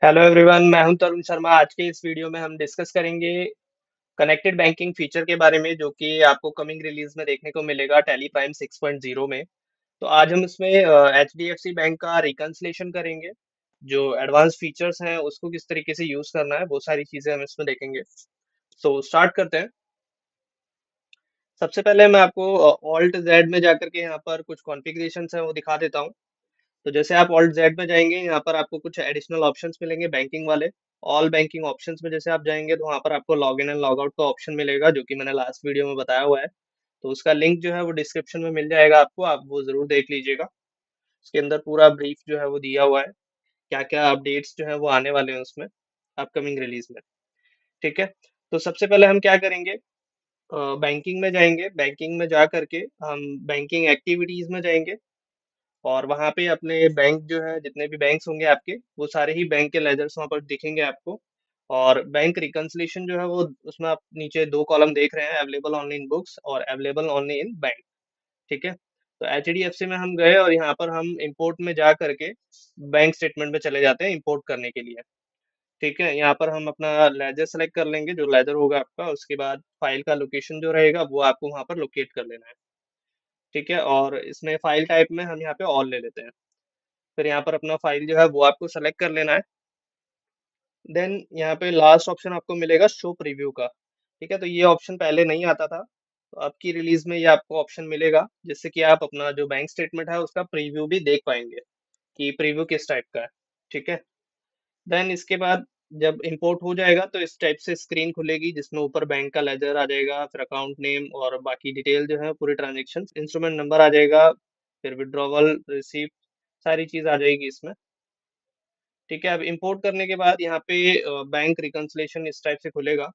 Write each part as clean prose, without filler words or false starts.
Hello everyone, मैं हूं तरुण शर्मा। आज के इस वीडियो में हम डिस्कस करेंगे कनेक्टेड बैंकिंग फीचर के बारे में, जो कि आपको कमिंग रिलीज में देखने को मिलेगा टैली प्राइम 6.0 में। तो आज हम इसमें एचडीएफसी बैंक का रिकंसिलेशन करेंगे। जो एडवांस फीचर्स हैं उसको किस तरीके से यूज करना है, वो सारी चीजें हम इसमें देखेंगे। सो स्टार्ट करते हैं। सबसे पहले मैं आपको ऑल्ट जेड में जाकर के यहाँ पर कुछ कॉन्फ़िगरेशंस हैं वो दिखा देता हूँ। तो जैसे आप ऑल्ट जेड में जाएंगे, यहाँ पर आपको कुछ एडिशनल ऑप्शंस मिलेंगे बैंकिंग वाले। ऑल बैंकिंग ऑप्शंस में जैसे आप जाएंगे तो वहाँ पर आपको log in and log out का ऑप्शन मिलेगा, जो कि मैंने लास्ट वीडियो में बताया हुआ है। तो उसका लिंक जो है वो डिस्क्रिप्शन में मिल जाएगा आपको, आप वो जरूर देख लीजिएगा। उसके अंदर पूरा ब्रीफ जो है वो दिया हुआ है, क्या क्या अपडेट्स जो है वो आने वाले हैं उसमें अपकमिंग रिलीज में। ठीक है। तो सबसे पहले हम क्या करेंगे, बैंकिंग में जाएंगे। बैंकिंग में जा करके हम बैंकिंग एक्टिविटीज में जाएंगे, और वहाँ पे अपने बैंक जो है, जितने भी बैंक्स होंगे आपके, वो सारे ही बैंक के लेजर्स वहाँ पर दिखेंगे आपको। और बैंक रिकंसिलेशन जो है वो, उसमें आप नीचे दो कॉलम देख रहे हैं, अवेलेबल ओनली इन बुक्स और अवेलेबल ओनली इन बैंक। ठीक है। तो एचडीएफसी में हम गए और यहाँ पर हम इंपोर्ट में जा करके बैंक स्टेटमेंट में चले जाते हैं इंपोर्ट करने के लिए। ठीक है। यहाँ पर हम अपना लेजर सेलेक्ट कर लेंगे, जो लेजर होगा आपका। उसके बाद फाइल का लोकेशन जो रहेगा वो आपको वहाँ पर लोकेट कर लेना है। ठीक है। और इसमें फाइल टाइप में हम यहाँ पे ऑल ले लेते हैं। फिर यहाँ पर अपना फाइल जो है वो आपको सेलेक्ट कर लेना है। देन यहाँ पे लास्ट ऑप्शन आपको मिलेगा शो प्रीव्यू का। ठीक है। तो ये ऑप्शन पहले नहीं आता था, तो अब की रिलीज में ये आपको ऑप्शन मिलेगा, जिससे कि आप अपना जो बैंक स्टेटमेंट है उसका प्रीव्यू भी देख पाएंगे कि प्रीव्यू किस टाइप का है। ठीक है। देन इसके बाद जब इंपोर्ट हो जाएगा तो इस टाइप से स्क्रीन खुलेगी, जिसमें ऊपर बैंक का लेजर आ जाएगा, फिर अकाउंट नेम और बाकी डिटेल जो है पूरी ट्रांजेक्शन, इंस्ट्रूमेंट नंबर आ जाएगा, फिर विड्रॉवल रिसीप्ट, सारी चीज आ जाएगी इसमें। ठीक है। अब इंपोर्ट करने के बाद यहाँ पे बैंक रिकंसिलेशन इस टाइप से खुलेगा,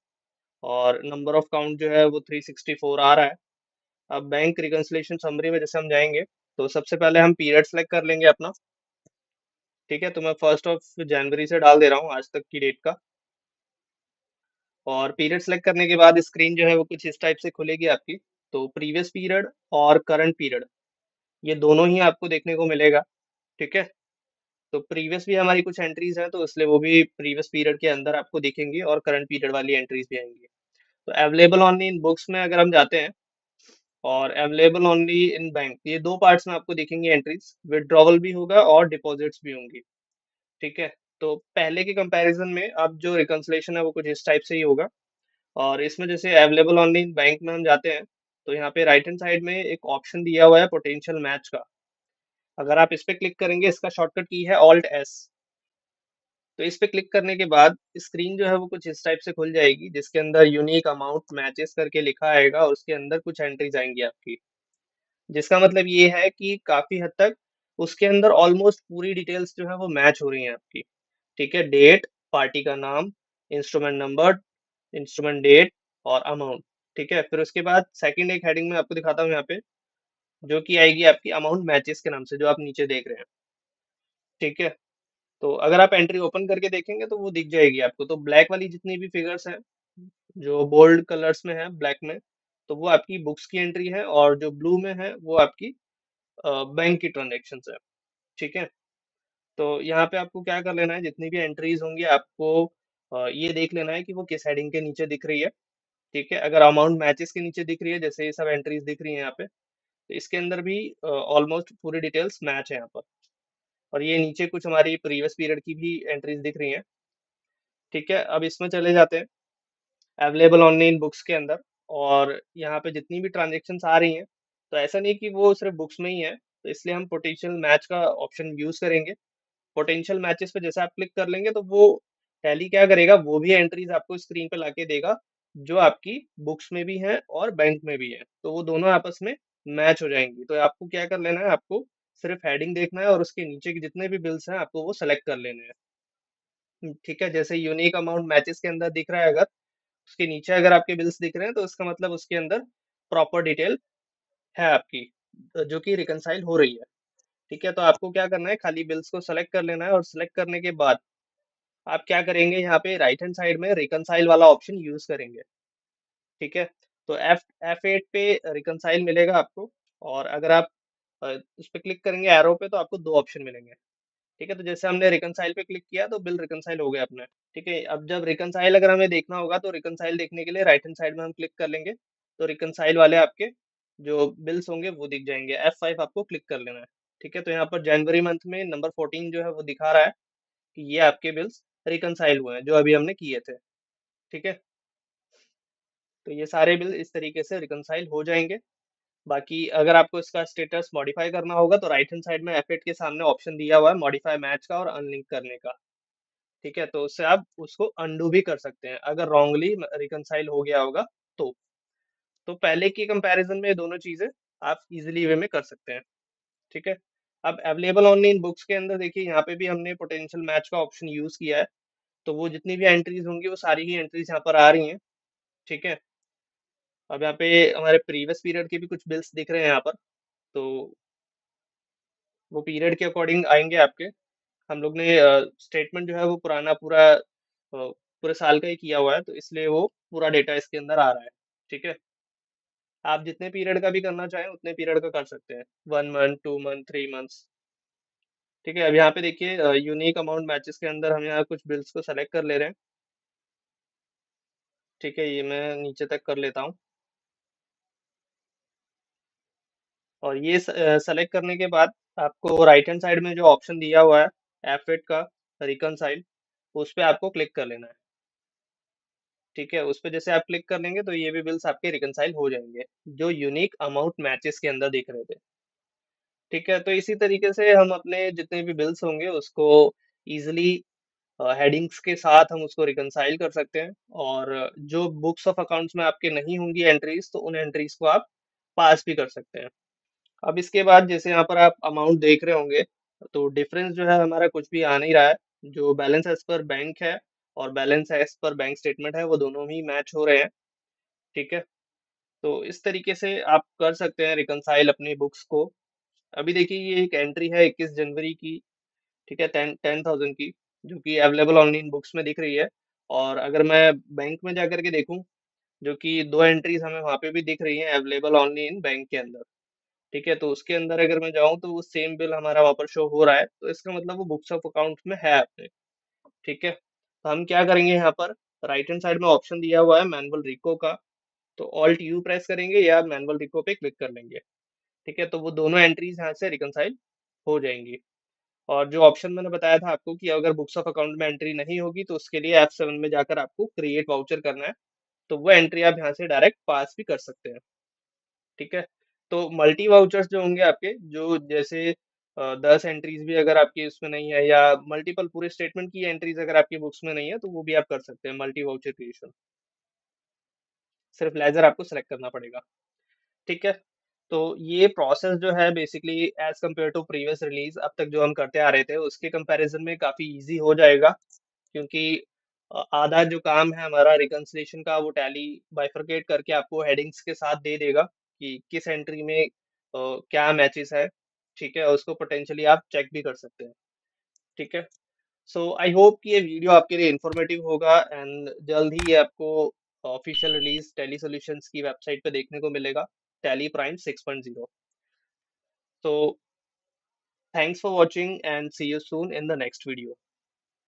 और नंबर ऑफ काउंट जो है वो 364 आ रहा है। अब बैंक रिकंसिलेशन समरी में जैसे हम जाएंगे, तो सबसे पहले हम पीरियड सेलेक्ट कर लेंगे अपना। ठीक है। तो मैं 1 जनवरी से डाल दे रहा हूँ, आज तक की डेट का। और पीरियड सेलेक्ट करने के बाद स्क्रीन जो है वो कुछ इस टाइप से खुलेगी आपकी। तो प्रीवियस पीरियड और करंट पीरियड, ये दोनों ही आपको देखने को मिलेगा। ठीक है। तो प्रीवियस भी हमारी कुछ एंट्रीज हैं, तो इसलिए वो भी प्रीवियस पीरियड के अंदर आपको दिखेंगी, और करंट पीरियड वाली एंट्रीज भी आएंगी। तो अवेलेबल ओनली इन बुक्स में अगर हम जाते हैं, और अवेलेबल ओनली इन बैंक, ये दो पार्ट्स में आपको दिखेंगी एंट्रीज। विड्रॉवल भी होगा और डिपॉजिट्स भी होंगी। ठीक है। तो पहले के कंपैरिजन में अब जो रिकंसलेशन है वो कुछ इस टाइप से ही होगा। और इसमें जैसे अवेलेबल ओनली इन बैंक में हम जाते हैं, तो यहाँ पे राइट हैंड साइड में एक ऑप्शन दिया हुआ है पोटेंशियल मैच का। अगर आप इस पे क्लिक करेंगे, इसका शॉर्टकट की है ऑल्ट एस। तो इस पे क्लिक करने के बाद स्क्रीन जो है वो कुछ इस टाइप से खुल जाएगी, जिसके अंदर यूनिक अमाउंट मैचेस करके लिखा आएगा, और उसके अंदर कुछ एंट्रीज आएंगी आपकी। जिसका मतलब ये है कि काफी हद तक उसके अंदर ऑलमोस्ट पूरी डिटेल्स जो है वो मैच हो रही हैं आपकी। ठीक है। डेट, पार्टी का नाम, इंस्ट्रूमेंट नंबर, इंस्ट्रूमेंट डेट और अमाउंट। ठीक है। फिर उसके बाद सेकंड एक हेडिंग में आपको दिखाता हूँ यहाँ पे, जो कि आएगी आपकी अमाउंट मैचेस के नाम से, जो आप नीचे देख रहे हैं। ठीक है। तो अगर आप एंट्री ओपन करके देखेंगे तो वो दिख जाएगी आपको। तो ब्लैक वाली जितनी भी फिगर्स हैं, जो बोल्ड कलर्स में है ब्लैक में, तो वो आपकी बुक्स की एंट्री है, और जो ब्लू में है वो आपकी बैंक की ट्रांजेक्शन है। ठीक है। तो यहाँ पे आपको क्या कर लेना है, जितनी भी एंट्रीज होंगी आपको ये देख लेना है कि वो किस हेडिंग के नीचे दिख रही है। ठीक है। अगर अमाउंट मैचेस के नीचे दिख रही है, जैसे ये सब एंट्रीज दिख रही है यहाँ पे, तो इसके अंदर भी ऑलमोस्ट पूरी डिटेल्स मैच है यहाँ पर। और ये नीचे कुछ हमारी प्रीवियस पीरियड की भी एंट्रीज दिख रही हैं। ठीक है। अब इसमें चले जाते हैं अवेलेबल ओनली इन बुक्स के अंदर, और यहाँ पे जितनी भी ट्रांजेक्शन्स आ रही हैं, तो ऐसा नहीं कि वो सिर्फ बुक्स में ही है, तो इसलिए हम पोटेंशियल मैच का ऑप्शन यूज करेंगे। पोटेंशियल मैचेस पे जैसे आप क्लिक कर लेंगे, तो वो टैली क्या करेगा, वो भी एंट्रीज आपको स्क्रीन पे लाके देगा, जो आपकी बुक्स में भी है और बैंक में भी है। तो वो दोनों आपस में मैच हो जाएंगी। तो आपको क्या कर लेना है, आपको सिर्फ हेडिंग देखना है, और उसके नीचे के जितने भी बिल्स हैं आपको वो सेलेक्ट कर लेने हैं। ठीक है। जैसे यूनिक अमाउंट मैचेस के अंदर दिख रहा है, अगर उसके नीचे अगर आपके बिल्स दिख रहे हैं, तो इसका मतलब उसके अंदर प्रॉपर डिटेल है आपकी, जो कि रिकनसाइल हो रही है। ठीक है। तो आपको क्या करना है, खाली बिल्स को सेलेक्ट कर लेना है, और सेलेक्ट करने के बाद आप क्या करेंगे, यहाँ पे राइट हैंड साइड में रिकनसाइल वाला ऑप्शन यूज करेंगे। ठीक है। तो F8 पे रिकनसाइल मिलेगा आपको। और अगर आप उस पर क्लिक करेंगे एरो पे, तो आपको दो ऑप्शन मिलेंगे। ठीक है, तो जैसे हमने रिकनसाइल पे क्लिक किया तो बिल रिकनसाइल हो गया अपना। ठीक है, अब जब रिकनसाइल अगर हमें देखना होगा तो रिकनसाइल देखने के लिए राइट हैंड साइड में हम क्लिक कर लेंगे, तो रिकनसाइल वाले आपके जो बिल्स होंगे वो दिख जाएंगे। F5 आपको क्लिक कर लेना है। ठीक है, तो यहाँ पर जनवरी मंथ में नंबर 14 जो है वो दिखा रहा है कि ये आपके बिल्स रिकनसाइल हुए हैं जो अभी हमने किए थे। ठीक है, तो ये सारे बिल इस तरीके से रिकनसाइल हो जाएंगे। बाकी अगर आपको इसका स्टेटस मॉडिफाई करना होगा तो राइट हैंड साइड में F8 के सामने ऑप्शन दिया हुआ है मॉडिफाई मैच का और अनलिंक करने का। ठीक है, तो उससे आप उसको अंडू भी कर सकते हैं अगर रॉन्गली रिकनसाइल हो गया होगा तो। तो पहले की कंपैरिजन में ये दोनों चीजें आप इजीली वे में कर सकते हैं। ठीक है, अब अवेलेबल ओनली इन बुक्स के अंदर देखिए यहाँ पे भी हमने पोटेंशियल मैच का ऑप्शन यूज किया है। तो वो जितनी भी एंट्रीज होंगी वो सारी ही एंट्रीज यहाँ पर आ रही हैं। ठीक है, अब यहाँ पे हमारे प्रीवियस पीरियड के भी कुछ बिल्स दिख रहे हैं यहाँ पर, तो वो पीरियड के अकॉर्डिंग आएंगे आपके। हम लोग ने स्टेटमेंट जो है वो पुराना पूरा पूरे साल का ही किया हुआ है, तो इसलिए वो पूरा डेटा इसके अंदर आ रहा है। ठीक है, आप जितने पीरियड का भी करना चाहें उतने पीरियड का कर सकते हैं, 1 मंथ, 2 मंथ, 3 मंथ्स। ठीक है, अब यहाँ पे देखिए यूनिक अमाउंट मैचेस के अंदर हम यहाँ कुछ बिल्स को सेलेक्ट कर ले रहे हैं। ठीक है, ये मैं नीचे तक कर लेता हूँ, और ये सेलेक्ट करने के बाद आपको राइट हैंड साइड में जो ऑप्शन दिया हुआ है F8 का रिकनसाइल, उस पे आपको क्लिक कर लेना है। ठीक है, उस पे जैसे आप क्लिक कर लेंगे तो ये भी बिल्स आपके रिकनसाइल हो जाएंगे जो यूनिक अमाउंट मैचेस के अंदर दिख रहे थे। ठीक है, तो इसी तरीके से हम अपने जितने भी बिल्स होंगे उसको इजिली हेडिंग्स के साथ हम उसको रिकनसाइल कर सकते हैं, और जो बुक्स ऑफ अकाउंट्स में आपके नहीं होंगी एंट्रीज तो उन एंट्रीज को आप पास भी कर सकते हैं। अब इसके बाद जैसे यहाँ पर आप अमाउंट देख रहे होंगे, तो डिफरेंस जो है हमारा कुछ भी आ नहीं रहा है। जो बैलेंस एज पर बैंक है और balance as per bank statement है वो दोनों ही मैच हो रहे हैं। ठीक है, तो इस तरीके से आप कर सकते हैं रिकनसाइल अपनी बुक्स को। अभी देखिए ये एक एंट्री है 21 जनवरी की। ठीक है, 10,000 की, जो कि अवेलेबल ऑनलाइन बुक्स में दिख रही है। और अगर मैं बैंक में जाकर के देखूं, जो कि दो एंट्रीज हमें वहां पे भी दिख रही हैं अवेलेबल ऑनलाइन बैंक के अंदर। ठीक है, तो उसके अंदर अगर मैं जाऊं तो वो सेम बिल हमारा वहां पर शो हो रहा है, तो इसका मतलब वो बुक्स ऑफ अकाउंट में है अपने। ठीक है, तो हम क्या करेंगे यहाँ पर, राइट हैंड साइड में ऑप्शन दिया हुआ है मैनुअल रिको का, तो ऑल्ट यू प्रेस करेंगे या मैनुअल रिको पे क्लिक कर लेंगे। ठीक है, तो वो दोनों एंट्रीज यहाँ से रिकनसाइल हो जाएंगी। और जो ऑप्शन मैंने बताया था आपको कि अगर बुक्स ऑफ अकाउंट में एंट्री नहीं होगी तो उसके लिए F7 में जाकर आपको क्रिएट वाउचर करना है, तो वो एंट्री आप यहाँ से डायरेक्ट पास भी कर सकते हैं। ठीक है, तो मल्टी वाउचर्स जो होंगे आपके, जो जैसे 10 एंट्रीज भी अगर आपकी उसमें नहीं है, या मल्टीपल पूरे स्टेटमेंट की एंट्रीज अगर आपकी बुक्स में नहीं है, तो वो भी आप कर सकते हैं मल्टी वाउचर क्रिएशन। सिर्फ लेजर आपको सेलेक्ट करना पड़ेगा। ठीक है, तो ये प्रोसेस जो है basically as compare to previous release अब तक जो हम करते आ रहे थे उसके कंपैरिजन में काफी इजी हो जाएगा, क्योंकि आधा जो काम है हमारा रिकंसिलिएशन का वो टैली बाइफरकेट करके आपको हेडिंग्स के साथ दे देगा कि किस एंट्री में क्या मैचेस है। ठीक है, और उसको पोटेंशियली आप चेक भी कर सकते हैं। ठीक है, सो आई होप कि ये वीडियो आपके लिए इंफॉर्मेटिव होगा, एंड जल्द ही ये आपको ऑफिशियल रिलीज टैली सॉल्यूशंस की वेबसाइट पे देखने को मिलेगा, tally prime 6.0। So thanks for watching and see you soon in the next video.